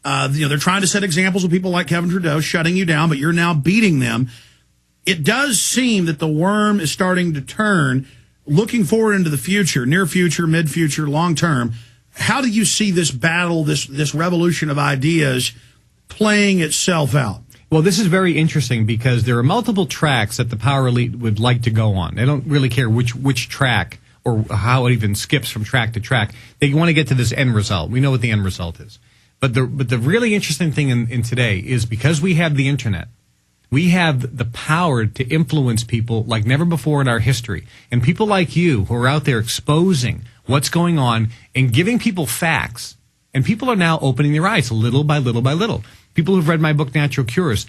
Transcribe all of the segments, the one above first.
They're trying to set examples with people like Kevin Trudeau, shutting you down, but you're now beating them. It does seem that the worm is starting to turn. Looking forward into the future, near future, mid future, long term, how do you see this battle, this revolution of ideas playing itself out? Well, this is very interesting because there are multiple tracks that the power elite would like to go on. They don't really care which track or how it even skips from track to track. They want to get to this end result. We know what the end result is. But the really interesting thing in today is because we have the internet, we have the power to influence people like never before in our history. And people like you who are out there exposing what's going on and giving people facts. And people are now opening their eyes little by little by little. People who've read my book, Natural Cures,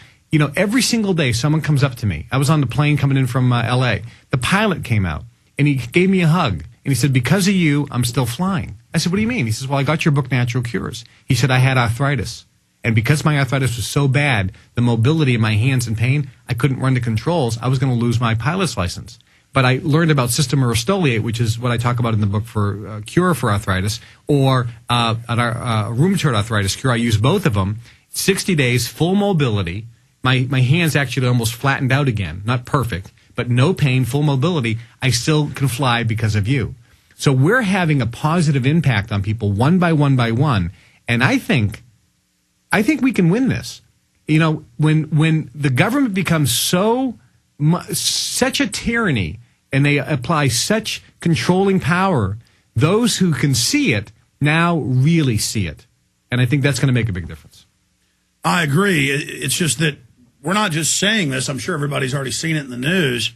every single day someone comes up to me. I was on the plane coming in from L.A. The pilot came out and he gave me a hug. And he said, because of you, I'm still flying. I said, what do you mean? He says, well, I got your book, Natural Cures. He said, I had arthritis. And because my arthritis was so bad, the mobility in my hands and pain, I couldn't run the controls. I was going to lose my pilot's license. But I learned about system rheumatoid, which is what I talk about in the book for cure for arthritis, or rheumatoid arthritis cure. I use both of them. 60 days, full mobility. My hands actually almost flattened out again. Not perfect, but no pain, full mobility. I still can fly because of you. So we're having a positive impact on people one by one by one. And I think we can win this. When the government becomes such a tyranny and they apply such controlling power, those who can see it now really see it. And I think that's going to make a big difference. I agree. It's just that we're not just saying this. I'm sure everybody's already seen it in the news.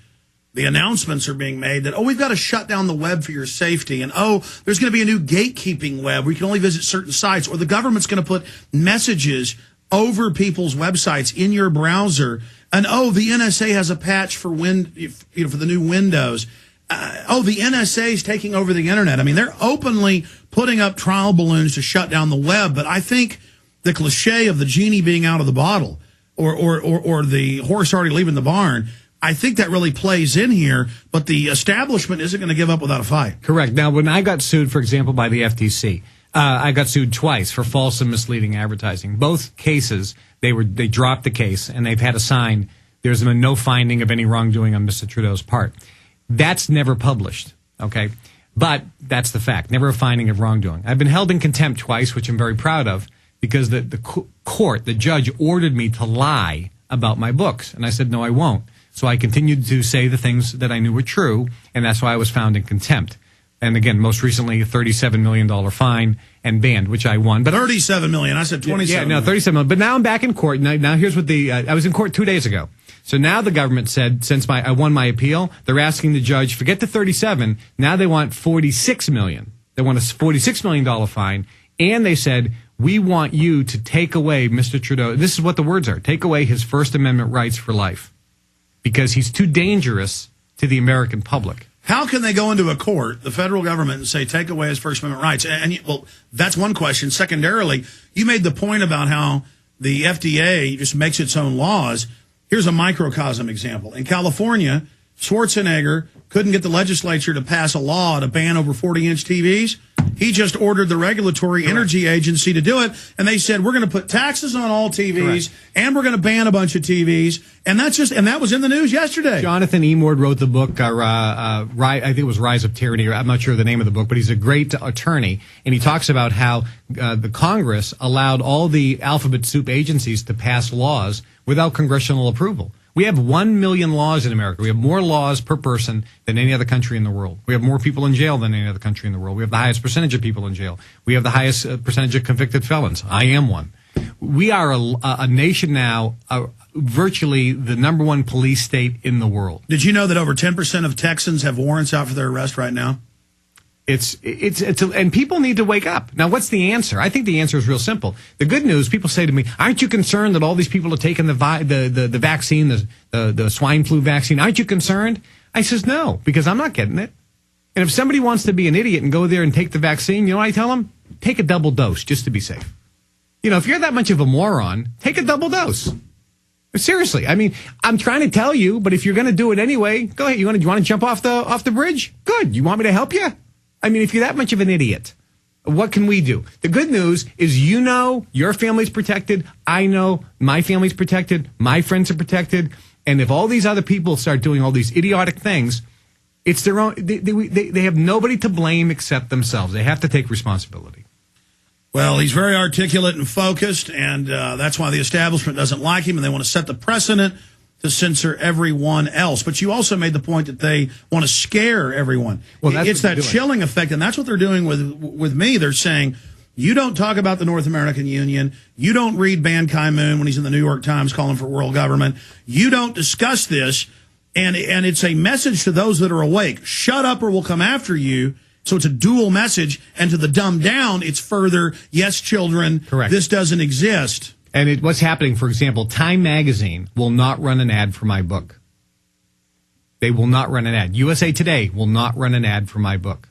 The announcements are being made that, we've got to shut down the web for your safety. And, there's going to be a new gatekeeping web where you can only visit certain sites. Or the government's going to put messages over people's websites in your browser. And, the NSA has a patch for for the new Windows. The NSA is taking over the Internet. I mean, they're openly putting up trial balloons to shut down the web. But I think the cliche of the genie being out of the bottle or the horse already leaving the barn, I think that really plays in here, but the establishment isn't going to give up without a fight. Correct. Now, when I got sued, for example, by the FTC, I got sued twice for false and misleading advertising. Both cases, they dropped the case, and they've had a sign, there's been no finding of any wrongdoing on Mr. Trudeau's part. That's never published, okay? But that's the fact, never a finding of wrongdoing. I've been held in contempt twice, which I'm very proud of, because the court, the judge, ordered me to lie about my books. And I said, no, I won't. So I continued to say the things that I knew were true, and that's why I was found in contempt. And again, most recently, a $37 million fine and banned, which I won. But $37 million. I said 27. Yeah, no, $37 million. But now I'm back in court. Now here's what I was in court 2 days ago. So now the government said, since I won my appeal, they're asking the judge, forget the 37. Now they want $46 million. They want a $46 million fine. And they said, we want you to take away Mr. Trudeau. This is what the words are. Take away his First Amendment rights for life. Because he's too dangerous to the American public. How can they go into a court, the federal government, and say, take away his First Amendment rights? Well, that's one question. Secondarily, you made the point about how the FDA just makes its own laws. Here's a microcosm example. In California, Schwarzenegger couldn't get the legislature to pass a law to ban over 40-inch TVs. He just ordered the regulatory energy agency to do it, and they said, we're going to put taxes on all TVs, and we're going to ban a bunch of TVs, and that was in the news yesterday. Jonathan Emord wrote the book, I think it was Rise of Tyranny, or I'm not sure the name of the book, but he's a great attorney, and he talks about how the Congress allowed all the alphabet soup agencies to pass laws without congressional approval. We have 1 million laws in America. We have more laws per person than any other country in the world. We have more people in jail than any other country in the world. We have the highest percentage of people in jail. We have the highest percentage of convicted felons. I am one. We are a nation now, virtually the number one police state in the world. Did you know that over 10% of Texans have warrants out for their arrest right now? And people need to wake up. Now, what's the answer? I think the answer is real simple. The good news, people say to me, aren't you concerned that all these people are taking the vaccine, the swine flu vaccine? Aren't you concerned? I says, no, because I'm not getting it. And if somebody wants to be an idiot and go there and take the vaccine, you know what I tell them? Take a double dose just to be safe. If you're that much of a moron, take a double dose. Seriously. I mean, I'm trying to tell you, but if you're going to do it anyway, go ahead. You want to jump off the bridge? Good. You want me to help you? I mean, if you're that much of an idiot, What can we do? The good news is, you know, your family's protected. I know my family's protected. My friends are protected. And if all these other people start doing all these idiotic things, it's their own. They have nobody to blame except themselves. They have to take responsibility. Well, he's very articulate and focused, and that's why the establishment doesn't like him, and they want to set the precedent to censor everyone else. But you also made the point that they want to scare everyone. Well, it's that chilling effect, and that's what they're doing with me. They're saying, you don't talk about the North American Union. You don't read Ban Ki-moon when he's in the New York Times calling for world government. You don't discuss this, and it's a message to those that are awake. Shut up or we'll come after you. So it's a dual message, and to the dumbed down, it's further, yes, children, correct, this doesn't exist. And what's happening, for example, Time Magazine will not run an ad for my book. They will not run an ad. USA Today will not run an ad for my book.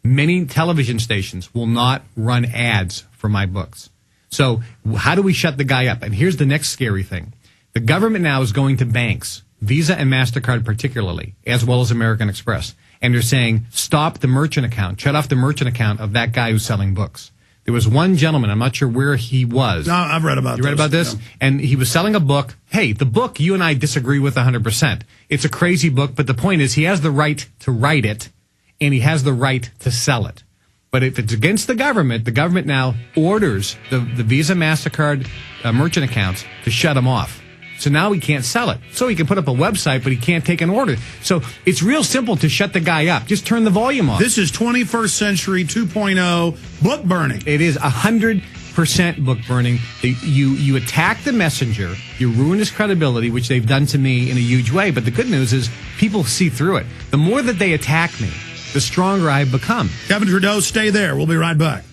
Many television stations will not run ads for my books. So how do we shut the guy up? And here's the next scary thing. The government now is going to banks, Visa and MasterCard particularly, as well as American Express. And they're saying, stop the merchant account, shut off the merchant account of that guy who's selling books. There was one gentleman, I'm not sure where he was. No, I've read about this. You read about this? Yeah. And he was selling a book. Hey, the book you and I disagree with 100%. It's a crazy book, but the point is he has the right to write it, and he has the right to sell it. But if it's against the government now orders the Visa, MasterCard merchant accounts to shut him off. So now he can't sell it. So he can put up a website, but he can't take an order. So it's real simple to shut the guy up. Just turn the volume off. This is 21st century 2.0 book burning. It is 100% book burning. You attack the messenger. You ruin his credibility, which they've done to me in a huge way. But the good news is people see through it. The more that they attack me, the stronger I've become. Kevin Trudeau, stay there. We'll be right back.